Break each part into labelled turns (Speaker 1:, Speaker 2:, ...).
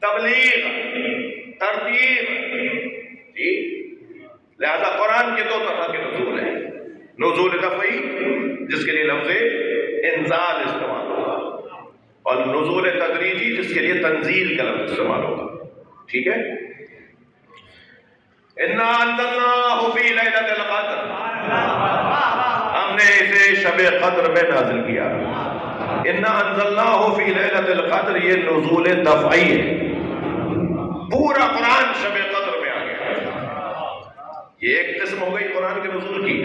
Speaker 1: تبلیغ، ترتیب، جی۔ لہذا قرآن کے 2 طرح کے نزول ہیں، نزول دفعی جس کے لیے لفظ انزال استعمال ہوگا، اور نزول تدریجی جس کے لیے تنزیل کا لفظ استعمال ہوگا، ٹھیک ہے۔ اِنَّا أَنزَلْنَاهُ فِي لَيْلَةِ الْقَدْرِ، ہم نے اسے شب قدر میں نازل کیا۔ اِنَّا أَنزَلْنَاهُ فِي لَيْلَةِ الْقَدْرِ، یہ نزول دفعی ہے، پورا قرآن شب قدر میں آ گیا۔ یہ ایک قسم ہو گئی قرآن کے نزول کی،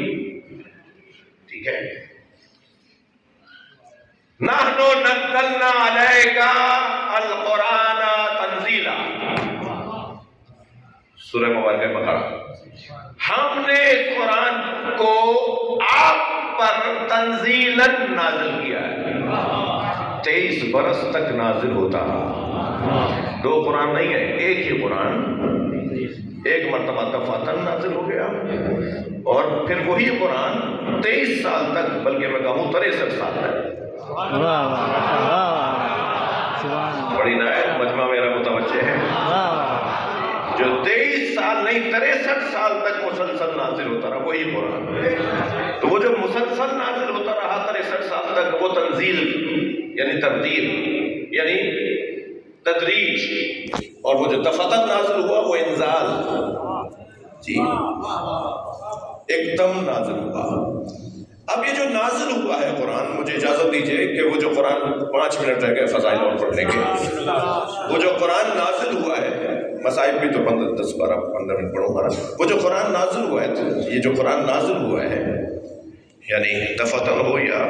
Speaker 1: ٹھیک ہے۔ نَحْنُ نَزَّلْنَا عَلَيْكَ الْقُرْآنَ تَنزِيلًا، سورہ مبارکہ بقرہ، ہم نے اس قرآن کو آپ پر تنزیلاً نازل کیا ہے۔ 23 برس تک نازل ہوتا ہے، 2 قرآن نہیں ہے، ایک ہی قرآن، ایک مرتبہ دفعتاً نازل ہو گیا، اور پھر وہی قرآن 23 سال تک، بلکہ میں کہوں 63 سال تک۔ بڑی نہایت مجمع میرا متوجہ ہے، جو 23 سال نہیں 63 سال تک مسلسل نازل ہوتا رہا وہی قرآن۔ تو وہ جو مسلسل نازل ہوتا رہا 63 سال تک، وہ تنزیل یعنی ترتیب یعنی تدریج، اور وہ جو دفعتاً نازل ہوا وہ انزال، جی، ایک دم نازل ہوا۔ اب یہ جو نازل ہوا ہے قرآن، مجھے اجازت دیجئے کہ وہ جو قرآن 5 منٹ رہ گئے فضائل اور پڑھنے کے، وہ جو قرآن نازل ہوا ہے، مصائب بھی تو 10 12 15 منٹ پڑھوں گا، وہ جو قرآن نازل ہوا ہے، یہ جو قرآن نازل ہوا ہے، یعنی دفعتاً ہو یا